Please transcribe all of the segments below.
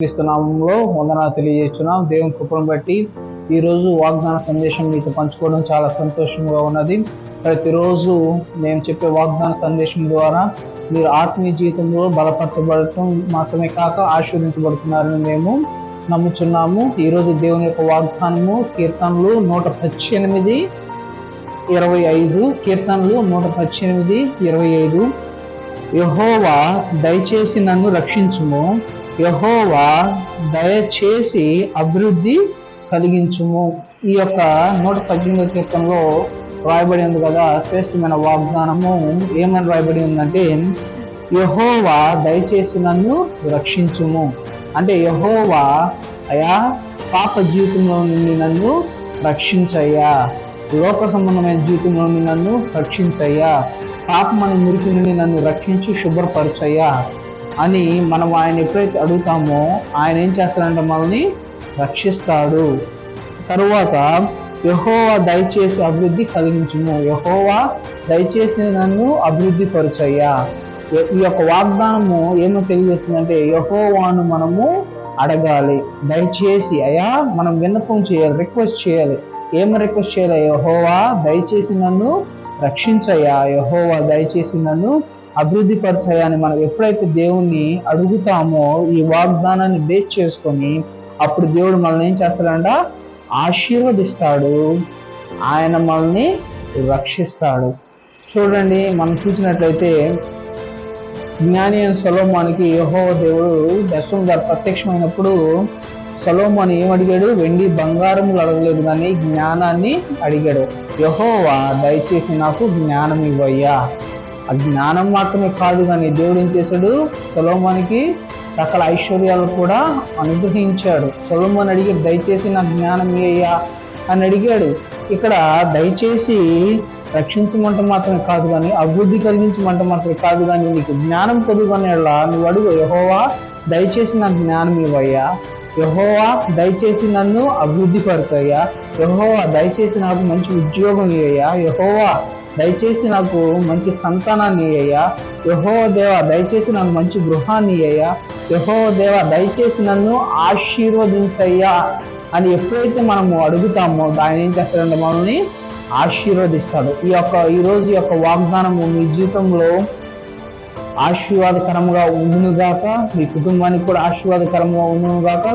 క్రీస్తు నామములో వందనాలు తెలియజేస్తున్నాం. దేవుని కృపను బట్టి ఈరోజు వాగ్దాన సందేశం మీతో పంచుకోవడం చాలా సంతోషంగా ఉన్నది. ప్రతిరోజు నేను చెప్పే వాగ్దాన సందేశం ద్వారా మీరు ఆత్మీయ జీవితంలో బలపరచబడటం మాత్రమే కాక ఆశీర్వదించబడుతున్నారని మేము నమ్ముచున్నాము. ఈరోజు దేవుని యొక్క వాగ్దానము కీర్తనలు 118:25. కీర్తనలు 118:25. యెహోవా దయచేసి నన్ను రక్షించుము, యెహోవా దయచేసి అభివృద్ధి కలిగించుము. ఈ యొక్క 118వ కీర్తనలో రాయబడి ఉంది కదా, శ్రేష్టమైన వాగ్దానము ఏమని రాయబడి ఉందంటే, యెహోవా దయచేసి నన్ను రక్షించుము. అంటే యెహోవా అయా పాప జీవితంలో నుండి నన్ను రక్షించయ్యా, లోక సంబంధమైన జీవితంలో నుండి నన్ను రక్షించయ్యా, పాపమని మురికి నుండి నన్ను రక్షించి శుభ్రపరచయ్యా అని మనం ఆయన ఎప్పుడైతే అడుగుతామో ఆయన ఏం చేస్తాడంటే మనల్ని రక్షిస్తాడు. తరువాత యెహోవా దయచేసి అభివృద్ధి కలిగించుము, యెహోవా దయచేసి నన్ను అభివృద్ధి పరచయ్యా. ఈ యొక్క వాగ్దానము ఏమో తెలియజేస్తుందంటే యెహోవాను మనము అడగాలి, దయచేసి అయ్యా మనం విన్నపం చేయాలి, రిక్వెస్ట్ చేయాలి. ఏమని రిక్వెస్ట్ చేయాలి? యెహోవా దయచేసి నన్ను రక్షించయ్యా, యెహోవా దయచేసి నన్ను అభివృద్ధి పరచయ్యా అని మనం ఎప్పుడైతే దేవుణ్ణి అడుగుతామో ఈ వాగ్దానాన్ని బేస్ చేసుకొని అప్పుడు దేవుడు మనల్ని ఏం చేస్తాడంట? ఆశీర్వదిస్తాడు, ఆయన మనల్ని రక్షిస్తాడు. చూడండి, మనం చూసినట్లయితే జ్ఞాని అయిన సొలొమోనుకి యెహోవా దేవుడు దర్శనం ద్వారా ప్రత్యక్షమైనప్పుడు సొలొమోను ఏమడిగాడు? వెండి బంగారములు అడగలేదు, కానీ జ్ఞానాన్ని అడిగాడు. యెహోవా దయచేసి నాకు జ్ఞానం ఇవ్వయ్యా. ఆ జ్ఞానం మాత్రమే కాదు, కానీ దేవుడు ఏం చేశాడు? సొలొమోనుకి సకల ఐశ్వర్యాలు కూడా అనుగ్రహించాడు. సొలొమోను అడిగాడు, దయచేసి నాకు జ్ఞానం ఇయ్యయ్యా అని అడిగాడు. ఇక్కడ దయచేసి రక్షించమంట మాత్రమే కాదు, కానీ అభివృద్ధి కలిగించమంట మాత్రమే కాదు, కానీ నీకు జ్ఞానం పొదుగునేలా నువ్వు అడుగు. యెహోవా దయచేసి నాకు జ్ఞానం ఇవ్వయ్యా, యెహోవా దయచేసి నన్ను అభివృద్ధి పరచయ్యా, యెహోవా దయచేసి నాకు మంచి ఉద్యోగం ఇయ్యయ్యా, యెహోవా దయచేసి నాకు మంచి సంతానాన్ని ఇయ్యయ్యా, యెహోవా దేవా దయచేసి నాకు మంచి గృహాన్ని ఇయ్యయ్యా, యెహోవా దేవా దయచేసి నన్ను ఆశీర్వదించయ్యా అని ఎప్పుడైతే మనము అడుగుతామో ఆయన ఏం చేస్తాడంటే మనల్ని ఆశీర్వదిస్తాడు. ఈరోజు ఈ యొక్క వాగ్దానము మీ జీవితంలో ఆశీర్వాదకరంగా ఉండునుగాక, మీ కుటుంబానికి కూడా ఆశీర్వాదకరంగా ఉండునుగాక.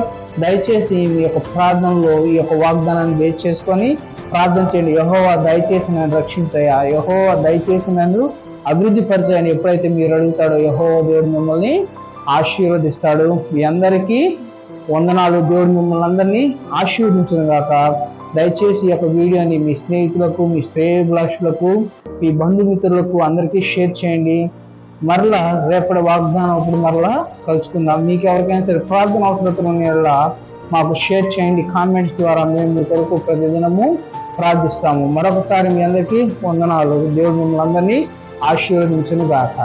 దయచేసి మీ యొక్క ప్రార్థనలో ఈ యొక్క వాగ్దానాన్ని బేస్ చేసుకొని ప్రార్థన చేయండి. యెహోవా దయచేసి నన్ను రక్షించయ్యా, యెహోవా దయచేసి నన్ను అభివృద్ధి పరిచయాన్ని ఎప్పుడైతే మీరు అడుగుతాడో యెహోవా దేవుడు మిమ్మల్ని ఆశీర్వదిస్తాడు. మీ అందరికీ వందనాలు. దేవుడు మిమ్మల్ని అందరినీ ఆశీర్వదించునుగాక. దయచేసి ఈ యొక్క వీడియోని మీ స్నేహితులకు, మీ శ్రేయోభిలాషులకు, మీ బంధుమిత్రులకు అందరికీ షేర్ చేయండి. మరలా రేపటి వాగ్దానం అప్పుడు మరలా కలుసుకుందాం. మీకు ఎవరికైనా సరే ప్రార్థన అవసరత ఉన్న మాకు షేర్ చేయండి కామెంట్స్ ద్వారా. మేము మీ కొరకు ప్రతిదినము ప్రార్థిస్తాము. మరొకసారి మీ అందరికీ వందనాలు. దేవుడు మిమ్మల్ని అందరినీ ఆశీర్వదించును గాక.